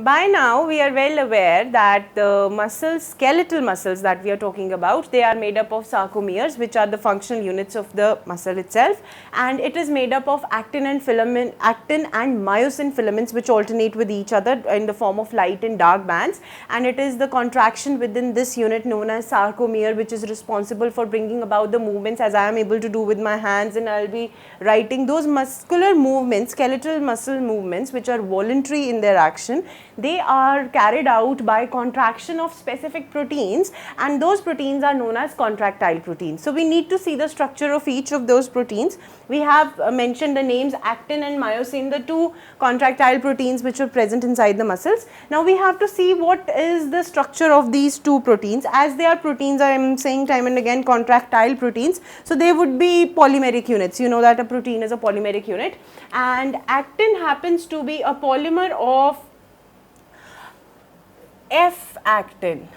By now, we are well aware that the muscles, skeletal muscles that we are talking about, they are made up of sarcomeres, which are the functional units of the muscle itself, and it is made up of actin and myosin filaments, which alternate with each other in the form of light and dark bands, and it is the contraction within this unit known as sarcomere, which is responsible for bringing about the movements as I am able to do with my hands, and I will be writing those muscular movements, skeletal muscle movements, which are voluntary in their action. They are carried out by contraction of specific proteins, and those proteins are known as contractile proteins. So we need to see the structure of each of those proteins. We have mentioned the names actin and myosin, the two contractile proteins which are present inside the muscles. Now we have to see what is the structure of these two proteins. As they are proteins, I am saying time and again contractile proteins, so they would be polymeric units. You know that a protein is a polymeric unit, and actin happens to be a polymer of F-actin.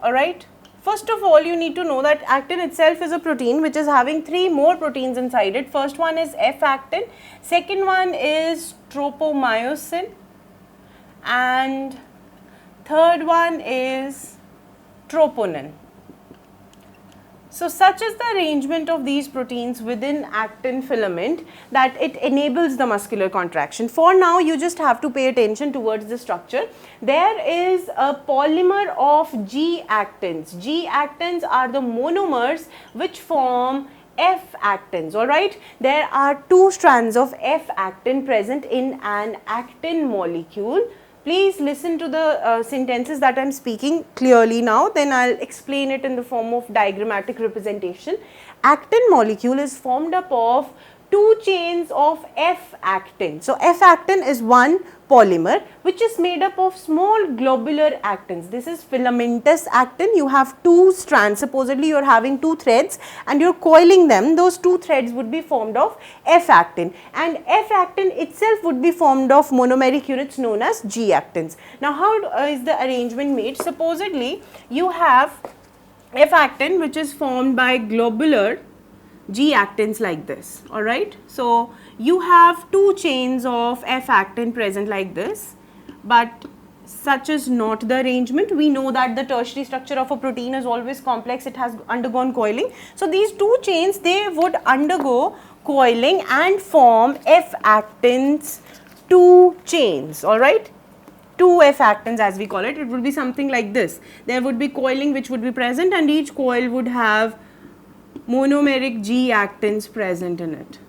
Alright. First of all, you need to know that actin itself is a protein which is having three more proteins inside it. First one is F-actin, second one is tropomyosin, and third one is troponin. So such is the arrangement of these proteins within actin filament that it enables the muscular contraction. For now, you just have to pay attention towards the structure. There is a polymer of G-actins. G-actins are the monomers which form F-actins, alright. There are two strands of F-actin present in an actin molecule. Please listen to the sentences that I am speaking clearly now, then I will explain it in the form of diagrammatic representation. Actin molecule is formed up of two chains of F-actin. So F-actin is one polymer which is made up of small globular actins. This is filamentous actin. You have two strands. Supposedly you are having two threads and you are coiling them. Those two threads would be formed of F-actin, and F-actin itself would be formed of monomeric units known as G-actins. Now how is the arrangement made? Supposedly you have F-actin which is formed by globular G-actins like this, alright. So you have two chains of F-actin present like this, but such is not the arrangement. We know that the tertiary structure of a protein is always complex, it has undergone coiling. So these two chains, they would undergo coiling and form F-actins two chains, alright. Two F-actins as we call it. It would be something like this. There would be coiling which would be present, and each coil would have monomeric G-actins present in it.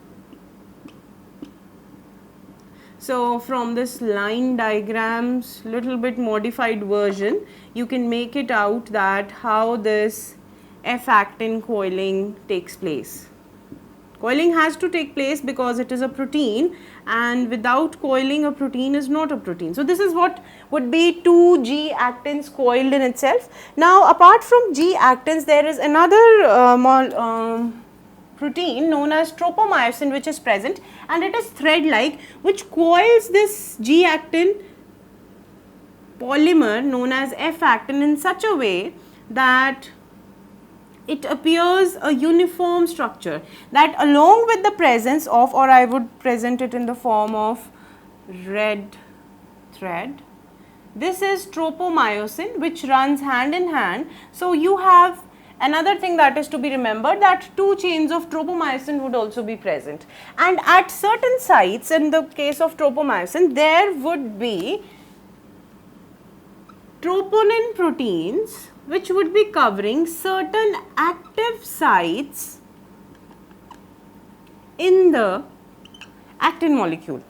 So from this line diagram's little bit modified version, you can make it out that how this F-actin coiling takes place. Coiling has to take place because it is a protein, and without coiling a protein is not a protein. So this is what would be two G-actins coiled in itself. Now apart from G-actins, there is another protein known as tropomyosin which is present, and it is thread-like, which coils this G-actin polymer known as F-actin in such a way that it appears a uniform structure, that along with the presence of, or I would present it in the form of red thread, this is tropomyosin which runs hand in hand. So you have another thing that is to be remembered, that two chains of tropomyosin would also be present, and at certain sites in the case of tropomyosin there would be troponin proteins which would be covering certain active sites in the actin molecule.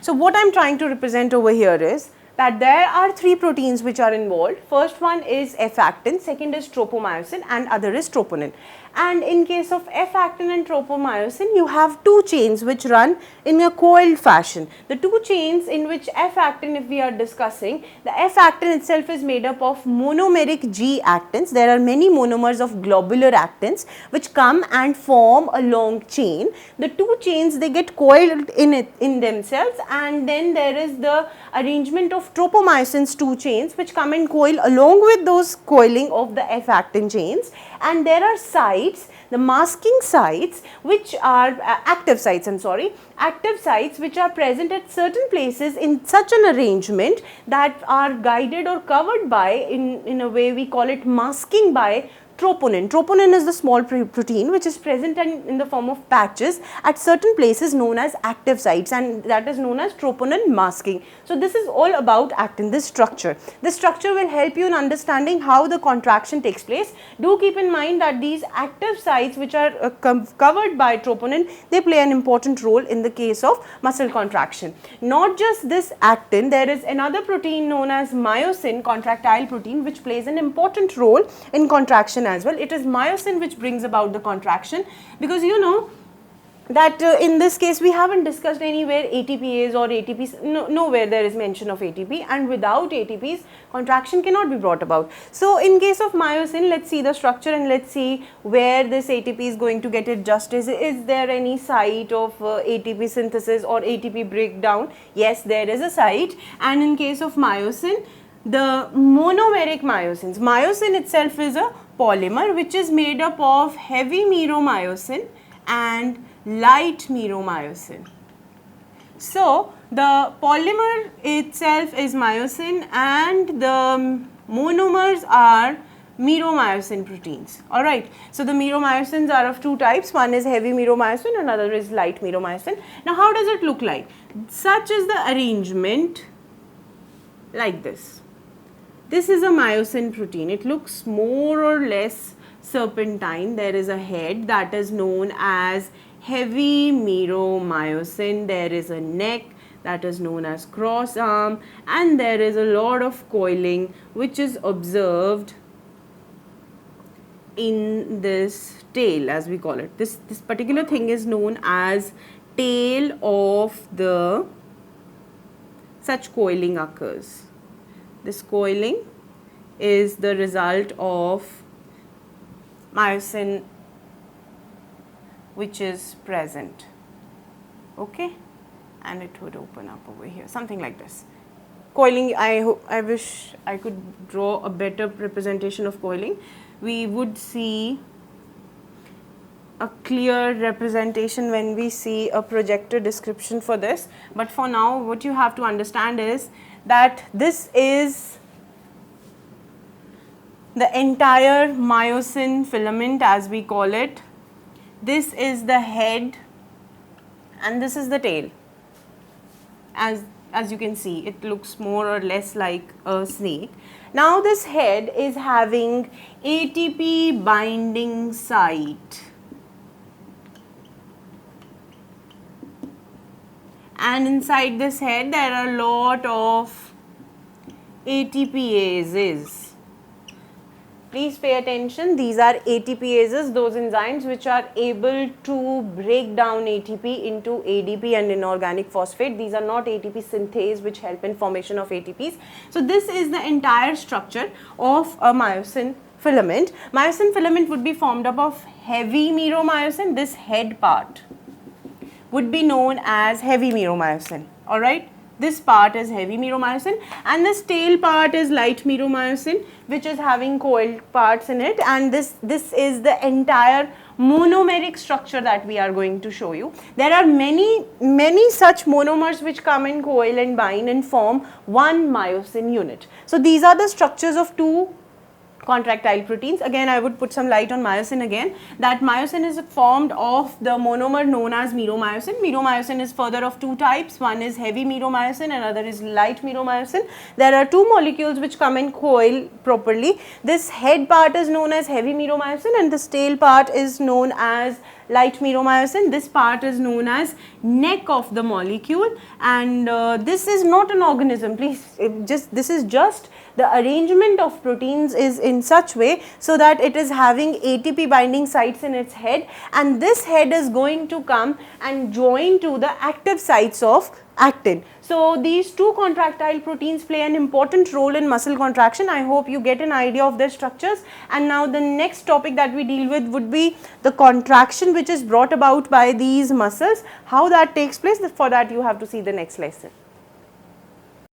So what I am trying to represent over here is that there are three proteins which are involved. First one is F-actin, second is tropomyosin, and other is troponin. And in case of F-actin and tropomyosin, you have two chains which run in a coiled fashion. The two chains in which F-actin, if we are discussing, the F-actin itself is made up of monomeric G-actins. There are many monomers of globular actins which come and form a long chain. The two chains, they get coiled in themselves, and then there is the arrangement of tropomyosin's two chains which come and coil along with those coiling of the F-actin chains, and there are sites sites, the masking sites, which are active sites, active sites which are present at certain places in such an arrangement that are guided or covered by, in a way we call it masking by, troponin. Troponin is the small protein which is present in the form of patches at certain places known as active sites, and that is known as troponin masking. So this is all about actin, this structure. This structure will help you in understanding how the contraction takes place. Do keep in mind that these active sites which are covered by troponin, they play an important role in the case of muscle contraction. Not just this actin, there is another protein known as myosin, contractile protein, which plays an important role in contraction as well. It is myosin which brings about the contraction, because you know that in this case we haven't discussed anywhere ATPase or ATPs, nowhere there is mention of ATP, and without ATPs contraction cannot be brought about. So in case of myosin, let's see the structure and let's see where this ATP is going to get adjusted. Is there any site of ATP synthesis or ATP breakdown? Yes, there is a site. And in case of myosin, the monomeric myosins, myosin itself is a polymer which is made up of heavy meromyosin and light meromyosin. So the polymer itself is myosin and the monomers are meromyosin proteins. Alright, so the meromyosins are of two types, one is heavy meromyosin, another is light meromyosin. Now how does it look like? Such is the arrangement, like this. This is a myosin protein. It looks more or less serpentine. There is a head that is known as heavy meromyosin. There is a neck that is known as cross arm, and there is a lot of coiling which is observed in this tail, as we call it. This particular thing is known as tail of the, such coiling occurs. This coiling is the result of myosin which is present, okay, and it would open up over here, something like this. Coiling, I wish I could draw a better representation of coiling. We would see a clear representation when we see a projected description for this, but for now what you have to understand is that this is the entire myosin filament, as we call it. This is the head and this is the tail. As you can see, it looks more or less like a snake. Now this head is having ATP binding site, and inside this head there are a lot of ATPases. Please pay attention, these are ATPases, those enzymes which are able to break down ATP into ADP and inorganic phosphate. These are not ATP synthase which help in formation of ATPs. So this is the entire structure of a myosin filament. Myosin filament would be formed up of heavy meromyosin. This head part would be known as heavy meromyosin, alright. This part is heavy meromyosin and this tail part is light meromyosin, which is having coiled parts in it, and this is the entire monomeric structure that we are going to show you. There are many such monomers which come in coil and bind and form one myosin unit. So these are the structures of two contractile proteins. Again, I would put some light on myosin again. That myosin is formed of the monomer known as meromyosin. Meromyosin is further of two types. One is heavy meromyosin, another is light meromyosin. There are two molecules which come in coil properly. This head part is known as heavy meromyosin and this tail part is known as light meromyosin. This part is known as neck of the molecule, and this is not an organism. Please, this is just the arrangement of proteins is in such way so that it is having ATP binding sites in its head, and this head is going to come and join to the active sites of actin. So these two contractile proteins play an important role in muscle contraction. I hope you get an idea of their structures. And now the next topic that we deal with would be the contraction which is brought about by these muscles, how that takes place. For that you have to see the next lesson.